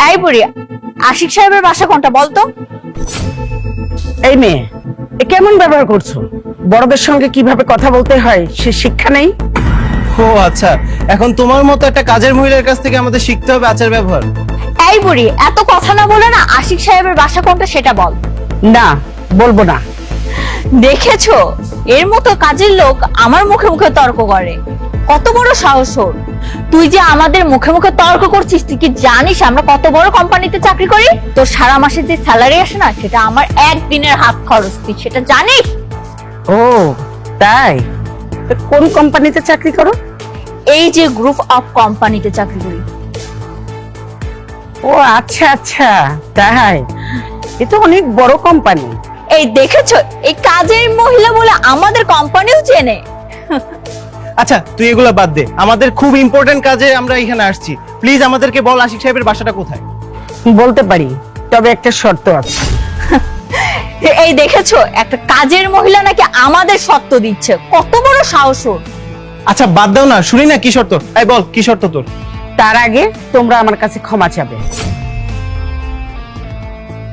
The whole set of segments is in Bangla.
এই বুড়ি, আশিক সাহেবের বাসা কোনটা বলতো? এই মেয়ে, এ কেমন ব্যবহার করছো? বড়দের সঙ্গে কিভাবে কথা বলতে হয় সে শিক্ষা নেই? ও আচ্ছা, এখন তোমার মতো একটা কাজের মহিলার কাছ থেকে আমাদের শিখতে হবে আচার ব্যবহার। এই বুড়ি, এত কথা না বলে না আশিক সাহেবের বাসা কোনটা সেটা বল। না, বলবো না। দেখেছো, এর মতো কাজের লোক আমার মুখে মুখে তর্ক করে। কত বড় সাহস ওর! তুই যে আমাদের মুখে মুখে তর্ক করছিস, তুই কি জানিস আমরা কত বড় কোম্পানিতে চাকরি করি? তোর সারা মাসে যে স্যালারি আসে না, সেটা আমার একদিনের হাত খরচ, তুই সেটা জানিস? ও তাই? তো কোন কোম্পানিতে চাকরি করো? এই যে গ্রুপ অফ কোম্পানিতে চাকরি করি। ও আচ্ছা আচ্ছা, তাই? এ তো অনেক বড় কোম্পানি। এই দেখেছো, এই কাজের মহিলা বলে আমাদের কোম্পানিও চেনে। আচ্ছা তুই এগুলো বাদ দে, আমাদের খুব ইম্পর্টেন্ট কাজে আমরা এখানে আসছি। প্লিজ আমাদেরকে বল আশিক সাহেবের বাসাটা কোথায়। বলতে পারি, তবে একটা শর্ত আছে। এই দেখেছো, একটা কাজের মহিলা নাকি আমাদের শর্ত দিচ্ছে, কত বড় সাহস ওর! আচ্ছা বাদ দাও না, শুনি না কি শর্ত। এই বল কি শর্ত তোর। তার আগে তোমরা আমার কাছে ক্ষমা চাবে,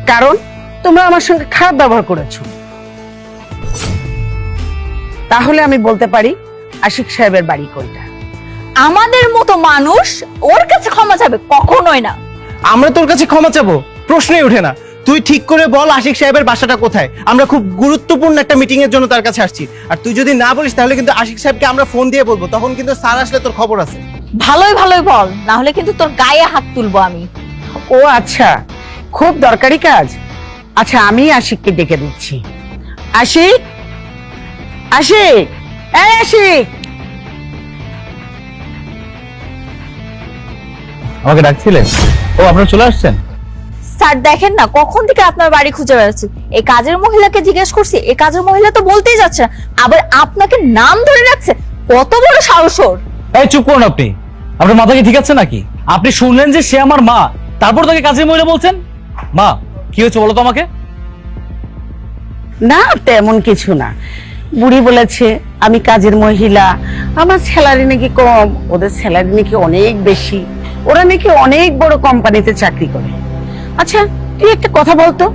কারণ তোমরা আমার সঙ্গে খারাপ ব্যবহার করেছো। তাহলে আমি বলতে পারি আশিক সাহেবের বাড়ি কোনটা। আমাদের মতো মানুষ ওর কাছে ক্ষমা চাবে? কখনোই না। আমরা তোর কাছে ক্ষমা চাবো? প্রশ্নই ওঠে না। তুই ঠিক করে বল আশিক সাহেবের বাসাটা কোথায়। আমরা খুব গুরুত্বপূর্ণ একটা মিটিং এর জন্য তার কাছে আসছি, আর তুই যদি না বলিস তাহলে কিন্তু আশিক সাহেবকে আমরা ফোন দিয়ে বলবো, তখন কিন্তু স্যার আসলে তোর খবর আছে। ভালোই ভালোই বল, না হলে কিন্তু তোর গায়ে হাত তুলবো আমি। ও আচ্ছা, খুব দরকারি কাজ। আচ্ছা, আমি আশিককে ডেকে দিচ্ছি। আশিক, আশিক, এই আশিক। আমাকে ডাকছিলেন? ও আপনারা চলে আসছেন? স্যার দেখেন না, কখন থেকে আপনার বাড়ি খুঁজে বেড়াচ্ছি। এই কাজের মহিলাকে জিজ্ঞেস করছি, এই কাজের মহিলা তো বলতেই যাচ্ছে না, আবার আপনাকে নাম ধরে রাখছে। কত বড় সাহস ওর! এই চুপ করুন আপনি। আপনার মাথা কি ঠিক আছে নাকি? আপনি শুনলেন যে সে আমার মা, তারপর তাকে কাজের মহিলা বলছেন? মা, কি হয়েছে বলো তো আমাকে। না, তেমন কিছু না। বুড়ি বলেছে আমি কাজের মহিলা, আমার স্যালারি নাকি কম, ওদের স্যালারি নাকি অনেক বেশি, ওরা নাকি অনেক বড় কোম্পানিতে চাকরি করে। আচ্ছা, তুই একটা কথা বলতো,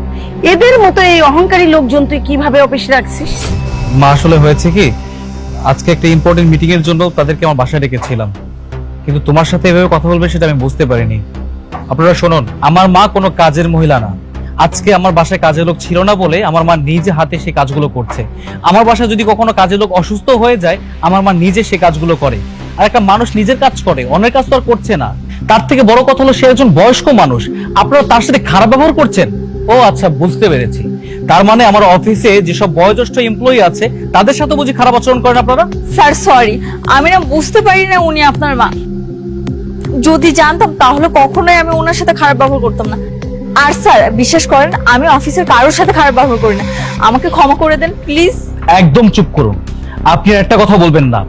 এদের মতো এই অহংকারী লোকজন তুই কিভাবে অফিসে রাখছিস? মা, আসলে হয়েছে কি, আজকে একটা ইম্পর্টেন্ট মিটিং এর জন্য তাদেরকে আমার বাসায় ডেকেছিলাম, কিন্তু তোমার সাথে এভাবে কথা বলবে সেটা আমি বুঝতে পারিনি। আপনারা শুনুন, আমার মা কোনো কাজের মহিলা না। আজকে আমার বাসায় কাজের লোক ছিল না বলে আমার মা নিজে হাতে সেই কাজগুলো করছে। আমার বাসায় যদি কখনো কাজের লোক অসুস্থ হয়ে যায়, আমার মা নিজে সে কাজগুলো করে। আর একটা মানুষ নিজের কাজ করে, অন্যের কাজ তো আর করছে না। তার থেকে বড় কথা হলো সে একজন বয়স্ক মানুষ, আপনারা তার সাথে খারাপ ব্যবহার করছেন। ও আচ্ছা, বুঝতে পেরেছি। তার মানে আমার অফিসে যেসব বয়োজ্যেষ্ঠ এমপ্লয়ি আছে তাদের সাথে বুঝি খারাপ আচরণ করেন আপনারা? স্যার সরি, আমি না বুঝতে পারি না উনি আপনার মা। যদি জানতাম তাহলে কখনোই আমি ওনার সাথে খারাপ ব্যবহার করতাম না। আর স্যার বিশ্বাস করেন, আমি অফিসের কারোর সাথে খারাপ ব্যবহার করি না। আমাকে ক্ষমা করে দেন প্লিজ। একদম চুপ করুন। আপনি আর একটা কথা বলবেন না।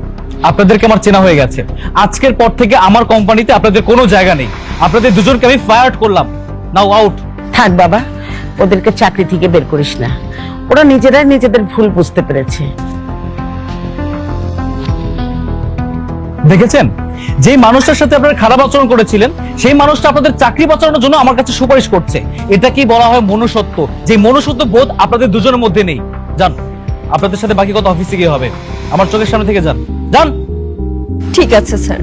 আপনাদেরকে আমার চেনা হয়ে গেছে। আজকের পর থেকে আমার কোম্পানিতে আপনাদের কোনো জায়গা নেই। আপনাদের দুজনকে আমি ফায়ার করলাম। নাও আউট। থাক বাবা, ওদেরকে চাকরি থেকে বের করিস না, ওরা নিজেরাই নিজেদের ভুল বুঝতে পেরেছে। দেখেছেন, যে মানুষটার সাথে আপনারা খারাপ আচরণ করেছিলেন সেই মানুষটা আপনাদের চাকরি বাঁচানোর জন্য আমার কাছে সুপারিশ করছে। এটা কি বলা হয় মনুষ্যত্ব? যে মনুষ্যত্ব বোধ আপনাদের দুজনের মধ্যে নেই। যান, আপনাদের সাথে বাকি কথা অফিসে গিয়ে হবে। আমার চোখের সামনে থেকে যান, যান। ঠিক আছে স্যার।